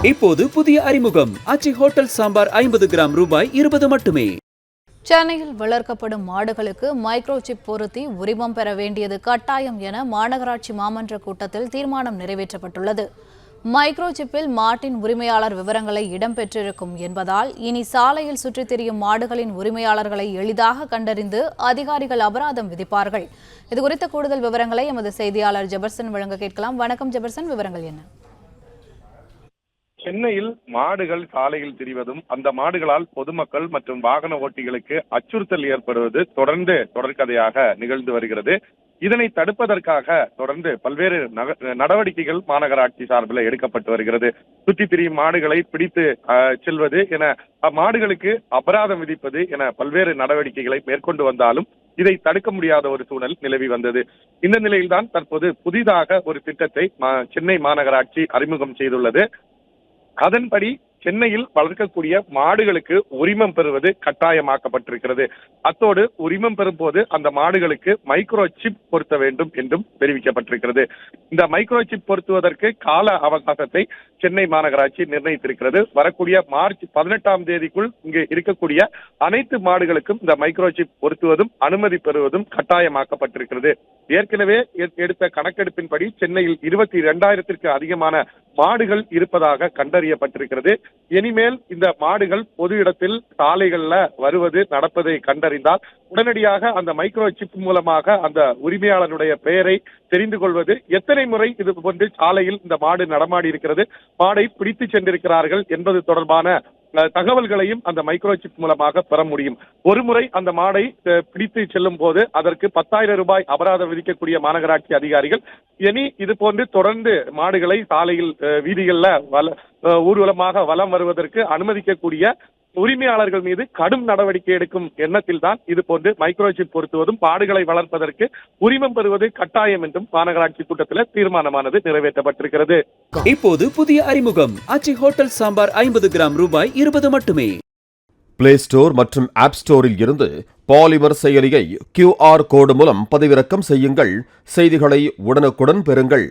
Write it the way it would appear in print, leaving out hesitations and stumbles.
இப்போது புதிய அறிமுகம் ஆச்சி ஹோட்டல் சாம்பார் 50 கிராம் ரூபாய் 20 மட்டுமே. சென்னையில் வளர்க்கப்படும் மாடுகளுக்கு மைக்ரோசிப் பொருத்தி உரிமம் பெற வேண்டியது கட்டாயம் என மாநகராட்சி மாமன்ற கூட்டத்தில் தீர்மானம் நிறைவேற்றப்பட்டுள்ளது. மைக்ரோசிப்பில் மாட்டின் உரிமையாளர் விவரங்களை இடம்பெற்றிருக்கும் என்பதால் இனி சாலையில் சுற்றித் திரியும் மாடுகளின் உரிமையாளர்களை எளிதாக கண்டறிந்து அதிகாரிகள் அபராதம் விதிப்பார்கள். இதுகுறித்த கூடுதல் விவரங்களை எமது செய்தியாளர் ஜெபர்சன் வழங்க கேட்கலாம். வணக்கம் ஜெபர்சன், விவரங்கள் என்ன? சென்னையில் மாடுகள் சாலையில் திரிவதும் அந்த மாடுகளால் பொதுமக்கள் மற்றும் வாகன ஓட்டிகளுக்கு அச்சுறுத்தல் ஏற்படுவது தொடர்கதையாக நிகழ்ந்து வருகிறது. இதனை தடுப்பதற்காக தொடர்ந்து பல்வேறு நடவடிக்கைகள் மாநகராட்சி சார்பில் எடுக்கப்பட்டு வருகிறது. சுற்றி திரியும் மாடுகளை பிடித்து செல்வது என மாடுகளுக்கு அபராதம் விதிப்பது என பல்வேறு நடவடிக்கைகளை மேற்கொண்டு வந்தாலும் இதை தடுக்க முடியாத ஒரு சூழல் நிலவி வந்தது. இந்த நிலையில்தான் தற்போது புதிதாக ஒரு திட்டத்தை சென்னை மாநகராட்சி அறிமுகம் செய்துள்ளது. அதன்படி சென்னையில் வளர்க்கக்கூடிய மாடுகளுக்கு உரிமம் பெறுவது கட்டாயமாக்கப்பட்டிருக்கிறது. அத்தோடு உரிமம் பெறும் போது அந்த மாடுகளுக்கு மைக்ரோ சிப் பொருத்த வேண்டும் என்றும் தெரிவிக்கப்பட்டிருக்கிறது. இந்த மைக்ரோ சிப் பொருத்துவதற்கு கால அவகாசத்தை சென்னை மாநகராட்சி நிர்ணயித்திருக்கிறது. வரக்கூடிய மார்ச் 18ஆம் தேதிக்குள் இங்கு இருக்கக்கூடிய அனைத்து மாடுகளுக்கும் இந்த மைக்ரோ சிப் பொருத்துவதும் அனுமதி பெறுவதும் கட்டாயமாக்கப்பட்டிருக்கிறது. ஏற்கனவே எடுத்த கணக்கெடுப்பின்படி சென்னையில் 22,000ற்கு அதிகமான மாடுகள் இருப்பதாக கண்டறியப்பட்டிருக்கிறது. இனிமேல் இந்த மாடுகள் பொது இடத்தில் சாலைகள்ல வருவது நடப்பதை கண்டறிந்தால் உடனடியாக அந்த மைக்ரோ சிப் மூலமாக அந்த உரிமையாளருடைய பெயரை தெரிந்து கொள்வது, எத்தனை முறை இது போன்று சாலையில் இந்த மாடு நடமாடி இருக்கிறது, மாடை பிடித்து சென்றிருக்கிறார்கள் என்பது தொடர்பான தகவல்களையும் அந்த மைக்ரோ சிப் மூலமாக பெற முடியும். ஒரு முறை அந்த மாடை பிடித்து செல்லும் போது அதற்கு 10,000 ரூபாய் அபராதம் விதிக்கக்கூடிய மாநகராட்சி அதிகாரிகள் இனி இது போன்று தொடர்ந்து மாடுகளை சாலையில் வீதிகளில் ஊர்வலமாக வலம் வருவதற்கு அனுமதிக்கக்கூடிய உரிமையாளர்கள் மீது கடும் நடவடிக்கை எடுக்கும் எண்ணத்தில் தான் இது போன்று மைக்ரோசிப் பொருத்துவதும் மாடுகளை வளர்ப்பதற்கு உரிமம் பெறுவது கட்டாயம் என்றும் மாநகராட்சி கூட்டத்தில் தீர்மானமானது நிறைவேற்றப்பட்டிருக்கிறது. இப்போது புதிய அறிமுகம் ஆச்சி ஹோட்டல் சாம்பார் 50 கிராம் ரூபாய் 20 மட்டுமே. பிளே ஸ்டோர் மற்றும் ஆப் ஸ்டோரில் இருந்து பாலிமர் செயலியை QR கோடு மூலம் பதிவிறக்கம் செய்யுங்கள். செய்திகளை உடனுக்குடன் பெறுங்கள்.